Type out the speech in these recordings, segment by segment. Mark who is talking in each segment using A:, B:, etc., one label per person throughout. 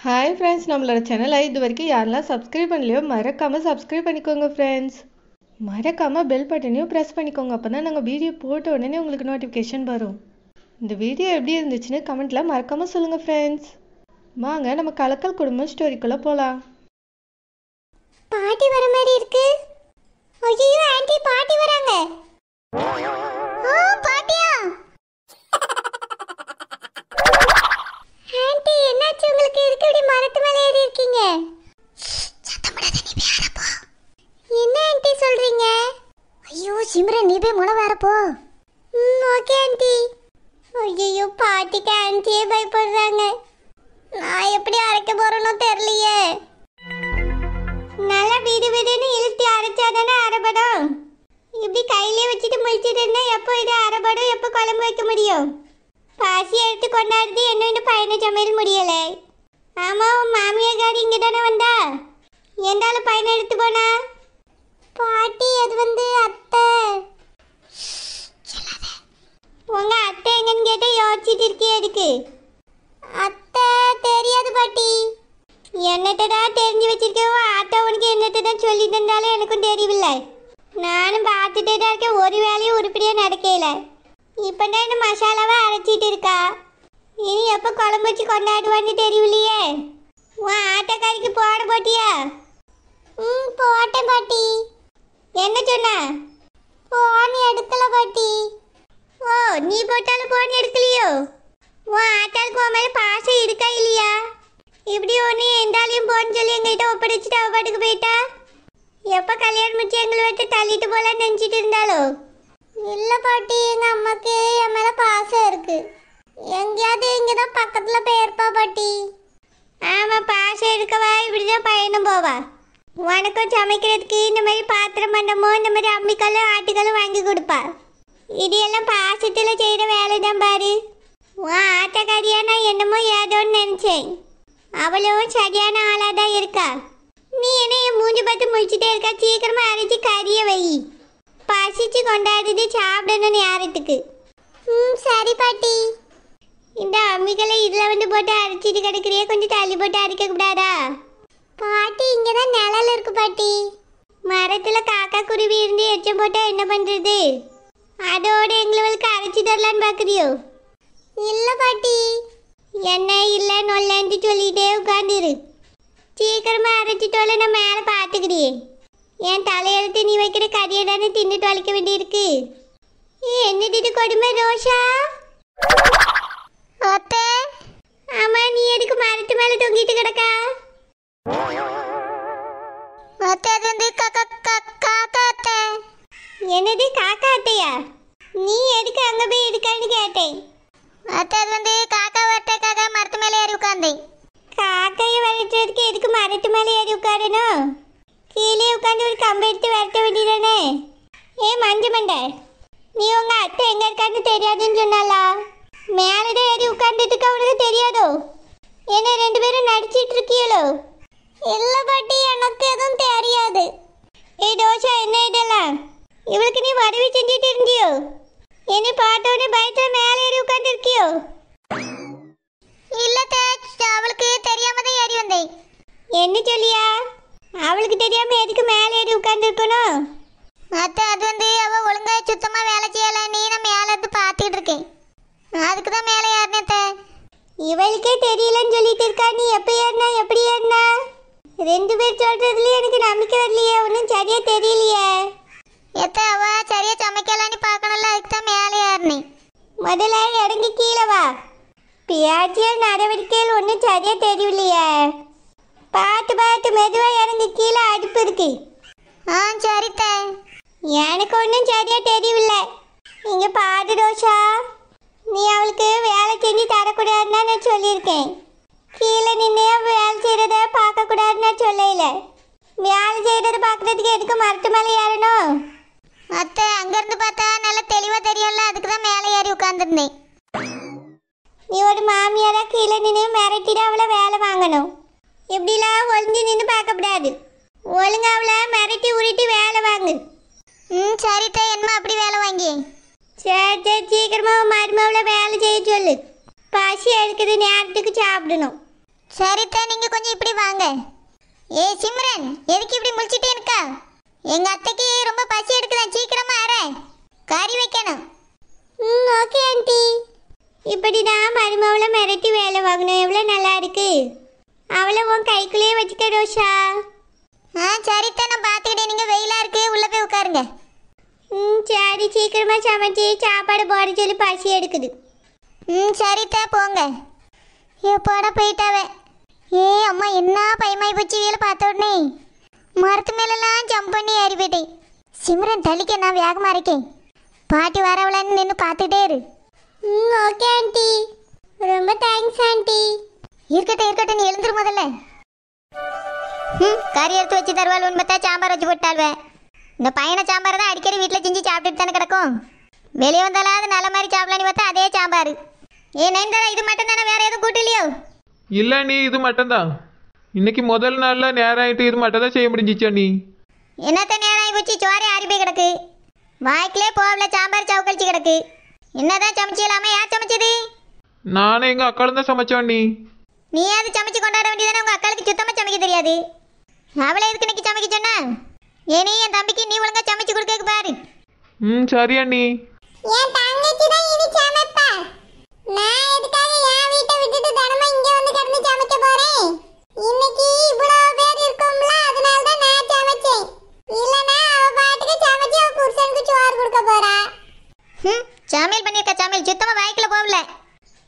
A: Hi friends, நம்மளோட சேனலை இது வரைக்கும் யாரெல்லாம் சப்ஸ்கிரைப் பண்ணலையோ மறக்காமல் சப்ஸ்கிரைப் பண்ணிக்கோங்க ஃப்ரெண்ட்ஸ். மறக்காமல் பெல் பட்டனையும் ப்ரெஸ் பண்ணிக்கோங்க. அப்போ தான் நாங்கள் வீடியோ போட்ட உடனே உங்களுக்கு நோட்டிஃபிகேஷன் வரும். இந்த வீடியோ எப்படி இருந்துச்சுன்னு கமெண்ட்டில் மறக்காமல் சொல்லுங்கள் ஃப்ரெண்ட்ஸ். வாங்க நம்ம கலக்கல் குடும்பம் ஸ்டோரிக்குள்ளே போகலாம்.
B: பாட்டி வர மாதிரி இருக்கு. ஐயோ ஆன்ட்டி, பாட்டி வராங்க. பாட்டியா? ஆன்ட்டி, என்னாச்சு உங்களுக்கு? எதுக்கு இப்படி மரத்து மேலே ஏறி இருக்கீங்க? சத்தம் போடாத, நீ போய் ஆற போ. என்ன ஆன்ட்டி சொல்றீங்க? ஐயோ சிம்ரன், நீ போய் முளை வேற போ. Okay aunty. ஐயோ பாட்டிக்கு ஆன்ட்டியே பயப்படுறாங்க. நான் எப்படி அரைக்க போறேனோ தெரியலையே. நல்லா விடு விடுன்னு இழுத்து அரைச்சாதானே அரைபடும். இப்படி கையிலே வச்சுட்டு முடிச்சுட்டு இருந்தா எப்போ இது அரைபடும், எப்போ குழம்பு வைக்க முடியும்? பாசி எடுத்து கொண்டாடுறது என்ன இன்னும் பையனை சமையல் முடியலை. ஆமா, உன் மாமியார் இங்கே தானே வந்தா? எந்தால பையனை எடுத்து போனா? பாட்டி, அது அத்தை. உங்க அத்தை எங்கன்னு கேட்ட யோசிச்சுட்டு இருக்கே. எதுக்கு அத்தை? தெரியாது பாட்டி. என்னத்தை தான் தெரிஞ்சு வச்சிருக்கேன். ஆட்டோ உனக்கு என்னத்தை தான் சொல்லி தந்தாலும் எனக்கும் தெரியவில்லை. நானும் பார்த்துட்டே தான் இருக்கேன், ஒரு வேலையும் உருப்படியாக நடக்கல. இப்போ தான் இந்த மசாலாவை அரைச்சிட்டு இருக்கா. இனி எப்போ குழம்பு வச்சு கொண்டாடுவான்னு தெரியலையே. உன் ஆட்டோக்காரிக்கு போட போட்டியா? போட்டேன் பாட்டி. என்ன சொன்ன? போன் எடுக்கல பாட்டி. ஓ, நீ போட்டாலும் போன் எடுக்கலையோ? உன் ஆட்டாளுக்கு உன் மேலே பாசம் இருக்கா இல்லையா? இப்படி ஒன்று எந்தாலையும் போன்னு சொல்லி எங்கள்கிட்ட ஒப்படைச்சிட்டு அவ பாட்டுக்கு போயிட்டா. எப்போ கல்யாணம் முடிச்சு எங்களை விட்டு தள்ளிட்டு போகலான்னு நினச்சிட்டு இருந்தாலோ? இல்லை பாட்டி, எங்கள் அம்மாவுக்கு என் மேலே பாசம் இருக்கு. எங்கேயாவது இங்கே தான் பக்கத்தில் போயிருப்பா பாட்டி. ஆமாம், பாசம் இருக்கவா இப்படி தான் பையனும் போவா. உனக்கும் சமைக்கிறதுக்கு இந்த மாதிரி பாத்திரம் பண்ணமோ இந்த மாதிரி அம்மிக்கல்லும் ஆட்டுக்கல்லும் வாங்கி கொடுப்பா. இது எல்லாம் பாசத்தில் செய்கிற வேலை தான் பாரு. உன் ஆட்டக்காரியா நான் என்னமோ ஏதோன்னு நினச்சேன். அவளும் சரியான ஆளாக தான் இருக்கா. நீ என்ன என் மூஞ்சி பார்த்து முடிச்சுட்டே இருக்கா? சீக்கிரமாக அரைச்சி கறியை வை. பசிச்சு கொண்டாடுறது சாப்பிடணும்னு யாரத்துக்கு? சரி பாட்டி. இந்த அம்மிகளை இதில் போட்டு அரைச்சிட்டு கிடக்குறியே, கொஞ்சம் தள்ளி போட்டு அரைக்க கூடாதா? பாட்டி, இங்கே தான் நிழல் இருக்கு பாட்டி. மரத்தில் காக்கா குருவி இருந்து எச்சம் போட்டால் என்ன பண்ணுறது? அதோட எங்களுக்கு அரைச்சி தரலான்னு பார்க்குறியோ? இல்லை பாட்டி. என்ன இல்லை நொல்லன்ட்டு சொல்லிட்டே உட்காந்துரு. சீக்கிரமாக அரைச்சிட்டோல நான் மேலே பார்த்துக்கிறியே. என் தலையெழுத்து நீ வைக்கிற கறியை தானே தின்னுட்டு வலிக்க வேண்டியிருக்கு. என்னது கொடுமை ரோஷா? அத்தை. ஆமாம், நீ எதுக்கு மரத்து மேலே தொங்கிட்டு கிடக்கா? அத்தை, அது காக்கா அத்தை. என்னது காக்கா அத்தையா? நீ எதுக்கு அங்கே போய் இருக்கான்னு கேட்டேன். அத்தை, அது காக்கா வரட்டக்காக மரத்து மேலே ஏறி உட்காந்தேன். காக்கையை வரட்டுறதுக்கு எதுக்கு மரத்து மேலே ஏறி உட்காரணும்? கீழே உட்காந்து ஒரு கம்பை எடுத்து வரட்ட வேண்டியதானே? மஞ்ச மண்டை, நீ உங்கள் அத்தை எங்கே இருக்கான்னு தெரியாதுன்னு சொன்னாலா? மேலே தான் ஏறி உட்காந்துட்டுக்கு அவனுக்கு தெரியாதோ? என்ன ரெண்டு பேரும் நடிச்சிட்டு இருக்கீங்களோ? இல்லை பாட்டி, எனக்கு எதுவும் தெரியாது. தோஷா, என்ன இதெல்லாம்? இவளுக்கு நீ உதவி செஞ்சுட்டு இருந்தியோ? என்னை பார்த்தோன்னே பயத்தில் மேலே ஏறி உட்காந்து இருக்கியோ? இல்லை, அவளுக்கு தெரியாம தான் ஏறி வந்தேன். என்ன சொல்லியா? அவளுக்கு தெரியாம எதுக்கு மேலே ஏறி உட்காந்து இருக்கணும்? அத்தை, அது அவ ஒழுங்கா சுத்தமா வேலை செய்யல. நீ நான் மேலே இருந்து பார்த்துக்கிட்டு இருக்கேன், அதுக்கு தான் மேலே ஏறினத்த. இவளுக்கே தெரியலன்னு சொல்லிட்டு இருக்கா. நீ எப்போ ஏறினா எப்படி ஏறினா? ரெண்டு பேர் சொல்றதுலயே எனக்கு நம்பிக்கை வரலையே. ஒன்றும் சரியா தெரியலையே. எத்த அவ சரியா சமைக்கலான்னு பார்க்கணும்ல, அதுக்கு தான் மேலே ஏறினேன். முதல்ல இறங்கி கீழே வா. பியாச்சியல் நடவடிக்கைகள் ஒன்றும் சரியா தெரியலையே. பார்த்து மெதுவாக இறங்கி கீழே அடுப்பு இருக்கு. சரித்த. எனக்கு ஒன்றும் சரியா தெரியவில்லை. இங்கே பாரு ரோஷா, நீ அவளுக்கு வேலை செஞ்சு தரக்கூடாதுன்னு நான் சொல்லியிருக்கேன். கீழே நின்று வேலை செய்கிறத பார்க்கக்கூடாதுன்னு நான் சொல்லல. வேலை செய்கிறத பார்க்குறதுக்கு எதுக்கு மரத்து மேலே ஏறணும்? அத்தை, அங்கேருந்து பார்த்தா நல்லா தெளிவாக தெரியும்ல, அதுக்கு தான் மேலே ஏறி உட்காந்துருந்தேன். நீ ஒரு மாமியாரா கீழே நின்று மிரட்டிட்டு அவளை வேலை வாங்கணும். எப்படிலாம் ஒளிஞ்சு நின்று பார்க்கக்கூடாது. ஒழுங்கா அவளை மிரட்டி உருட்டி வேலை வாங்கு. சரித்த, என்ன அப்படி வேலை வாங்கி? சரி, சீக்கிரமாக மருமவளை வேலை செய்ய சொல்லு. பசி எடுக்குது, நேரத்துக்கு சாப்பிடணும். சரித்தா, நீங்க கொஞ்சம் இப்படி வாங்க. ஏ சிம்ரன், எதுக்கு இப்படி முழிச்சிட்டே இருக்கா? எங்க அத்தைக்கு ரொம்ப பசி எடுக்குதா, சீக்கிரமா அரை கறி வைக்கணும். Okay aunty. இப்படி நான் மருமவளை மிரட்டி வேலை வாங்கணும், எவ்வளோ நல்லா இருக்கு. அவளை உன் கைக்குள்ளேயே வச்சுக்க ரோஷா. சரித்தா, நான் பார்த்துக்கிட்டே. நீங்கள் வெயிலாக இருக்கு, உள்ளே போய் உட்காருங்க. சரி, சீக்கிரமா சமைச்சு சாப்பாடு போட சொல்லி பசி எடுக்குது. சரித்தா, போங்க. எப்போட போயிட்டாவே. ஏ அம்மா, என்ன பயமாயி போச்சு வேலை பார்த்த உடனே. மரத்து மேலெல்லாம் ஜம்ப் பண்ணி ஏறி போயிட்டேன். சிம்ரன் தள்ளிக்க, நான் வேகமாக இருக்கேன். பாட்டி வரவளான்னு நின்று பார்த்துட்டே இரு. ஓகே ஆண்டி, ரொம்ப தேங்க்ஸ் ஆண்டி. இருக்கட்டும் இருக்கட்டும், நீ எழுந்துரு முதல்ல. கறி எடுத்து வச்சு தருவாள் பார்த்தா சாம்பார் வச்சு போட்டாள்வேன். இந்த பையனை சாம்பார் தான் அடிக்கடி வீட்டில் செஞ்சு சாப்பிட்டுட்டு தானே கிடக்கும். வெளியே வந்தாலும் அது நல்ல மாதிரி சாப்பிடலான்னு பார்த்தா அதே சாம்பார். ஏ நைன்தாரா, இது மட்டும் தானே, வேற எதுவும் கூட்டு இல்லையோ?
C: இல்லை நீ, இது மட்டும்தான். இன்னைக்கு முதல் நாளில் நேரம் ஆகிட்டு இது மட்டும் தான் செய்ய முடிஞ்சிச்சா நீ?
B: என்னத்த நேரம் ஆகி போச்சு, சோறே ஆறி போய் கிடக்கு. வாய்க்கிலே போகல, சாம்பார் சவுக்கழிச்சு கிடக்கு. என்னதான் சமைச்சிடலாமா? யார் சமைச்சது?
C: நானும் எங்கள் அக்காலும் தான் சமைச்சோம்.
B: நீயாவது சமைச்சு கொண்டாட வேண்டியதானே? உங்கள் அக்காளுக்கு சுத்தமாக சமைக்க தெரியாது. அவளை எதுக்கு இன்னைக்கு சமைக்க சொன்னா? ஏனி என் தம்பிக்கு நீ ஒழுங்கா சமைச்சு கொடுக்க பாரு.
C: சரி அண்ணி.
B: என் தங்கச்சி தான் இனி சமைப்பா. நான் எதுக்காக என் வீட்டை விட்டுட்டு தினமும் இங்க வந்து கிடந்து சமைக்க போறேன்? இன்னைக்கு இவ்வளவு பேர் இருக்கோம்ல, அதனால தான் நான் சமைச்சேன். இல்லனா அவ பாட்டுக்கு சமைச்சு அவ புருஷனுக்கு சோறு கொடுக்க போறா. சமையல் பண்ணிருக்க, சமையல் சுத்தமா வாய்க்குள்ள போகல.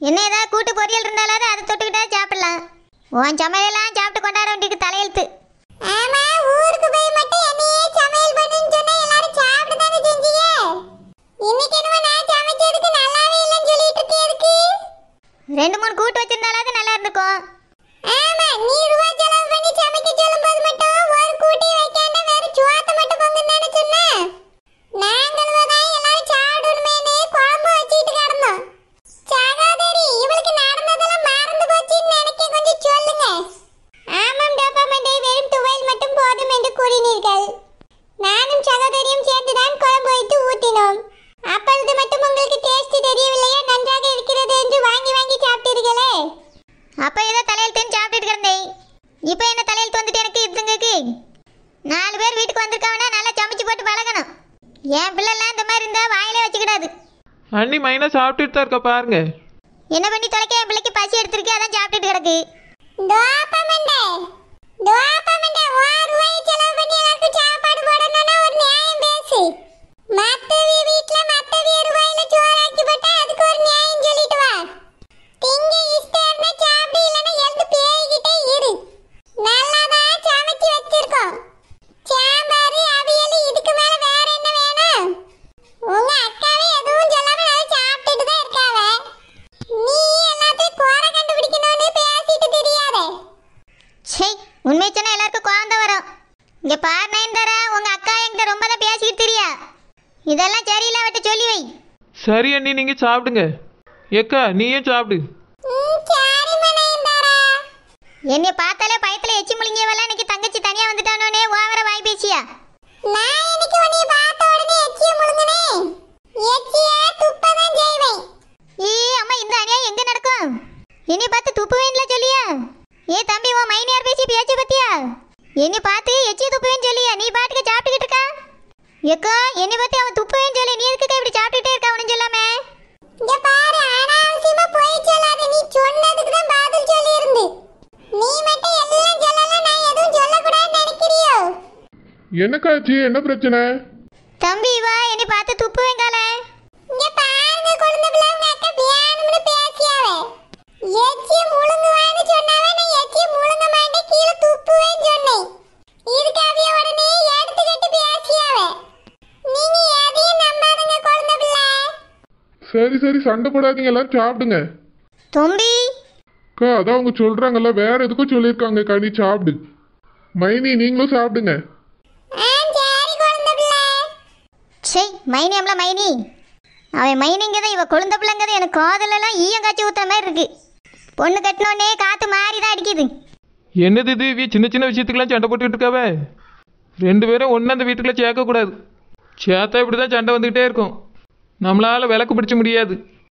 B: என்ன ஏதாவது கூட்டு பொரியல் இருந்தாலும் அதை தொட்டுக்கிட்டா சாப்பிடலாம். உன் சமையலாம் சாப்பிட்டு கொண்டாட வேண்டியது தலையெழுத்து. ஆமா, ஊருக்கு போய் மட்டும் என்னையே சமையல் பண்ணுன்னு சொன்னா எல்லாரும் சாப்பிட்டு தானே செஞ்சீங்க. இன்னைக்கு என்னமோ நான் சமைச்சதுக்கு நல்லாவே இல்லைன்னு சொல்லிட்டு இருக்கே. ரெண்டு மூணு கூட்டு வச்சிருந்தாலும் நல்லா இருந்துக்கும். ஆமா, நீ ரூபா செலவு பண்ணி சமைக்க சொல்லும்போது மட்டும் ஒரு கூட்டி வைக்காம வேற சுவாத்த மட்டும் பொங்குன்னு தானே சொன்ன. நாங்களும் தான் எல்லாரும் சாப்பிடணுமேனு குழம்பு வச்சிட்டு கிடந்தோம். சகோதரி, இவளுக்கு நடந்ததெல்லாம் மறந்து போச்சுன்னு நினைக்க கொஞ்சம் சொல்லுங்க. ஆமாம் டோபாமண்டே, வெறும் துவையல் மட்டும் போதும் என்று கூறினீர்கள். நானும் சகோதரியும் சேர்ந்துதான் குழம்பு வைத்து ஊற்றினோம். அப்பொழுது மட்டும் உங்களுக்கு டேஸ்ட் தெரியவில்லையா? நன்றாக இருக்கிறது என்று வாங்கி வாங்கி சாப்பிட்டீர்களே. அப்ப ஏதோ தலையெழுத்துன்னு சாப்பிட்டுட்டு கிடந்தேன். இப்போ என்ன தலையெழுத்து வந்துட்டு எனக்கு இதுங்களுக்கு? 4 பேர் வீட்டுக்கு வந்திருக்காங்கன்னா நல்லா சமைச்சு போட்டு பழகணும். என் பிள்ளைலாம் இந்த மாதிரி இருந்தா வாயிலே வச்சுக்கிடாது.
C: அண்ணி மைனா சாப்பிட்டுட்டு தான் இருக்கா பாருங்க.
B: என்ன பண்ணி தொலைக்க, என் பிள்ளைக்கு பசி எடுத்திருக்கு, அதான் சாப்பிட்டுட்டு கிடக்கு. டோபாமண்டே, டோபாமண்டே, 1 ரூபாய் செலவு பண்ணி எல்லாருக்கும் சாப்பாடு போடணும்னா ஒரு நியாயம் பேசு. மத்தவி வீட்ல மத்தவி ரூபாயில சோறாக்கி போட்டா அதுக்கு ஒரு நியாயம் சொல்லிட்டு வா. திங்க இஷ்டம்னா சாப்பிடு, இல்லைன்னா எழுந்து பேய்கிட்டே இரு. நல்லாதான் சமைச்சு வச்சிருக்கோம். சாம்பார் அவியல், இதுக்கு மேல வேற என்ன வேணும்? உங்க அக்காவே எதுவும் சொல்லாம நல்லா சாப்பிட்டுட்டு தான் இருக்காவ. நீ எல்லாத்தையும் குறை கண்டுபிடிக்கணும்னு பேசிட்டு தெரியாதே. சே, உண்மை சொன்னா எல்லாருக்கும் குழந்தை வரும். இங்க பாரு நயன்தாரா, உங்க அக்கா என்கிட்ட ரொம்ப தான் பேசிக்கிட்டு தெரியா. இதெல்லாம் சரியில்லை, அவட்ட சொல்லி வை.
C: சரி அண்ணி, நீங்கள் சாப்பிடுங்க. ஏக்கா நீயும் சாப்பிடு.
B: என்னை பார்த்தாலே பயத்துல எச்சி முழுங்கியவெல்லாம் இன்னைக்கு தங்கச்சி தனியா வந்துட்டானோனே ஓவர வாய் பேசியா? நான் இன்னைக்கு உன்னை பார்த்த உடனே எச்சிய முழுங்கனே. எச்சிய துப்பதான் செய்வேன். அம்மா, இந்த அநியாயம் எங்க நடக்கும்? என்னை பார்த்து துப்புவேன்ல சொல்லியா? ஏ தம்பி, உன் மைனியார் பேசி பேச்சு பத்தியா? என்னை பார்த்து எச்சிய துப்புவேன்னு சொல்லியா? நீ பாட்டுக்கு சாப்பிட்டுக்கிட்டு இருக்கா. ஏக்கா, என்னை பார்த்து அவன் துப்புவேன்னு சொல்லி நீ எதுக்கு இப்படி சாப்பிட்டுட்டே இருக்கா? அவனு சொல்லாமே. இங்க பாரு, அனாவசியமா போய் சொல்லாத. நீ சொன்னதுக்கு தான் பதில் சொல்லி இருந்து. நீ மட்டும் எல்லாம் சொல்லல, நான் எதுவும் சொல்லக்கூடாதுன்னு நினைக்கிறியோ?
C: என்னக்காச்சு, என்ன பிரச்சனை?
B: தம்பி வா, என்னை பார்த்து துப்புவேங்கால. இங்க பாருங்க, குழந்தை பிள்ளை, உங்க அக்கா வேணும்னு பேசியாவே. எச்சி முழுங்குவான்னு சொன்னாவே நான் எச்சி முழுங்க மாட்டேன், கீழே துப்புவேன்னு சொன்னேன். இதுக்கு அவிய உடனே எடுத்துக்கிட்டு பேசியாவே. நீங்க எதையும் நம்பாதுங்க குழந்தை பிள்ளை.
C: சரி சரி, சண்டை போடாதீங்க, எல்லாரும் சாப்பிடுங்க.
B: தம்பி
C: அக்கா, அதான் அவங்க சொல்றாங்கல்ல, வேற எதுக்கும் சொல்லியிருக்காங்க. நீ சாப்பிடு. மைனி, நீங்களும் சாப்பிடுங்க.
B: மைனி அம்ல மைனி, அவன் மைனிங்கதான், இவ கொழுந்த பிள்ளைங்கதான். எனக்கு காதலெல்லாம் ஈயம் காய்ச்சி ஊத்துற மாதிரி இருக்கு. பொண்ணு கட்டினோடனே காத்து மாறி தான் அடிக்குது.
C: என்னது இது? சின்ன சின்ன விஷயத்துக்கெல்லாம் சண்டை போட்டுக்கிட்டு இருக்காவே. 2 பேரும் ஒன்று அந்த வீட்டுக்குள்ள சேர்க்கக்கூடாது. சேர்த்தா இப்படி தான் சண்டை வந்துக்கிட்டே இருக்கும். நம்மளால விளக்கு பிடிச்ச முடியாது.